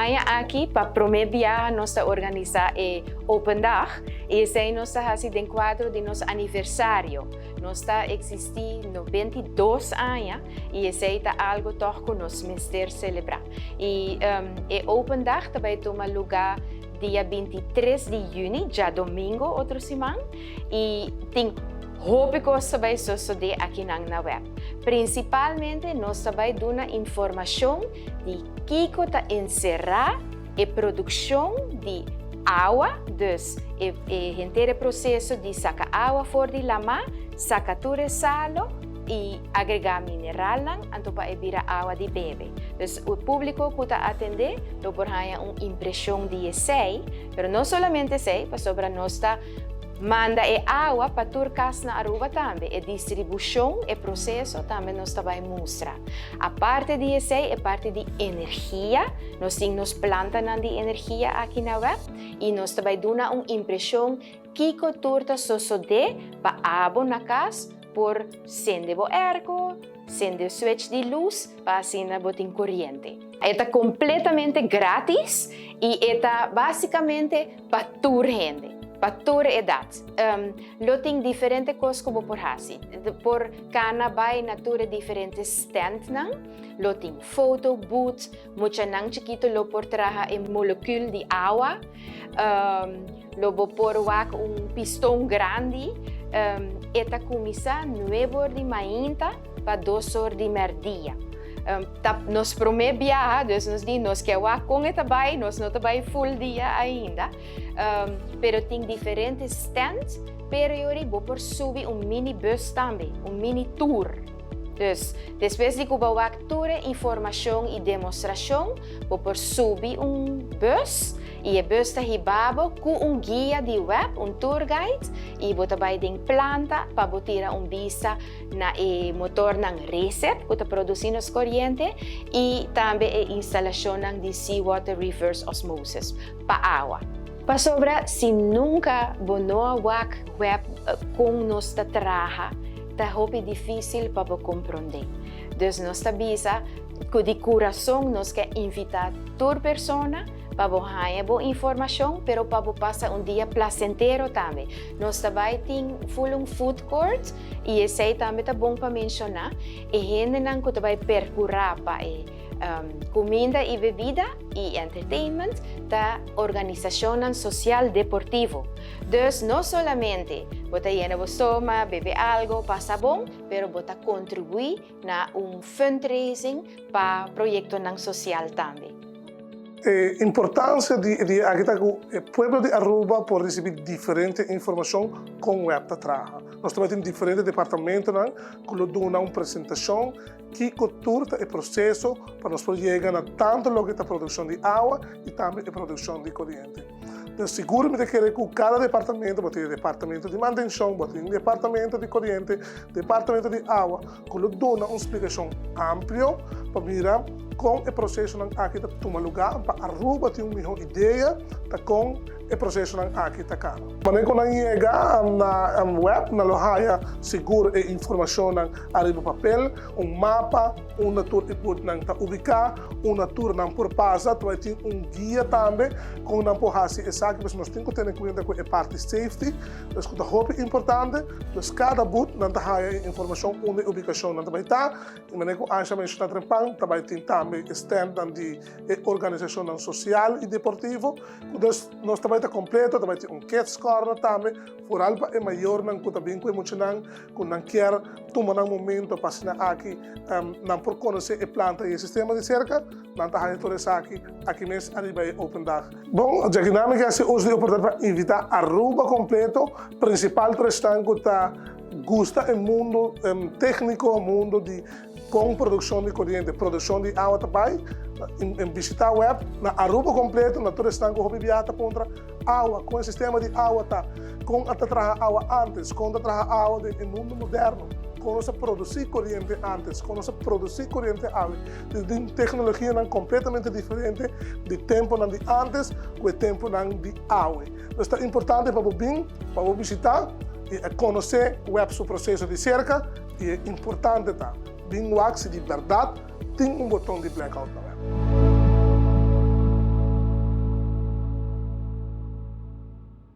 haya aqui para promover nossa organizar Open Dag e esse é nossa assim de enquadro de nosso aniversário. Nós está existir 92 anos e esse é algo que nós mestre celebrar. E Open Dag também toma lugar dia 23 de junho, já domingo, outra semana, e tem roupa que também sucede aqui na web. Principalmente, nós também damos informação de que está encerrar a produção de água, dus o inteiro processo de sacar água fora de lama, sacar tudo salo e agregar mineral, então para virar água de bebê. Então, o público que está atender, lo por uma impressão de sei, mas não somente sei, para sobre nós manda água para turcas na Aruba também. A distribuição e processo também nós vai mostrar. A parte de esse é parte de energia. Nós temos plantas de energia aqui na web e nós também damos uma impressão que a turta sucede para água na casa por acender o ergo, acender o switch de luz para assim botar corrente. É completamente grátis e é basicamente para toda gente. Para toda idade. Tem diferentes coisas que por fazer. Por cada vai natura diferentes stands. Tem foto, booth, muita nang chiquito lo por traja em molecule de água. Lo por pistão grande. Esta comisa 9 horas de manhã para 2 horas de merdia. Nos promete viajar, então nós queremos com esta vai, nós não trabalhamos full dia ainda, pero tem diferentes stands, pero eu vou por subir minibus também, mini tour. Dus, depois de que eu vou toda informação e demonstração, vou por subir bus e a bus está ribado com guia de web, tour guide, e vou também ter planta para botar vista na motor na reset, que está produzindo corrente, e também a instalação de seawater reverse osmosis para água. Para sobre, se nunca bonou web com nossa traja, é difícil para compreender. Então, nós avisa que de coração nós queremos invitar toda pessoa para ganhar boa informação, mas para passar dia placentero também. Nós também temos food court e esse também é bom para mencionar. E gente não que vai percorrer para comida e bebida e entertainment da organização social deportivo. Então, não somente você llena o estômago, bebe algo, passa bom, mas você contribui na fundraising para projeto social também. A importância de o povo de Aruba por receber diferente informação com o web da traja. Nós também temos diferentes departamentos que dão uma apresentação que curta o processo para nós chegar a tanto a produção de água e também a produção de corrente. Então, seguramente que cada departamento, vai ter departamento de manutenção, vai ter departamento de corrente, departamento de água, que dá uma explicação ampla para mirar com o processo aqui que toma lugar, para Aruba ter uma melhor ideia com o processo aqui que está. Mas quando chega na web, na loja, seguro a informação arriba papel, mapa, tour que pode estar ubicado, tour não por passa, vai ter guia também, com não por fazer exato, mas nós temos que ter em conta com a parte safety, das coisas importantes, mas cada boot não tem informação onde a ubicação não vai estar, e maneira que a gente está trampando, também tem também stand de organização social e deportivo, nós também está completo, também tem cat score também, por algo é maior não que também com emocional, que não quer tomar momento para assinar aqui, não por conhecer a planta e o sistema de cerca, não está tudo isso aqui mesmo arriba é Open Dag. Bom, a dinâmica é hoje oportunidade para invitar a Aruba completo, principal restaurante que está gosta do mundo técnico, o mundo de com produção de corrente, produção de água também, em visitar a web, na Aruba completo, na todo restaurante que viaja contra água, com o sistema de água, com a trazer água antes, com a trazer água no mundo moderno, com nós produzir corrente antes, com nós produzir corrente água, de tecnologia completamente diferente de tempo de antes com o tempo de água. Então é importante para vir, para visitar e conhecer o web, o processo de cerca, e é importante vir wax de verdade, tem botão de blackout na web.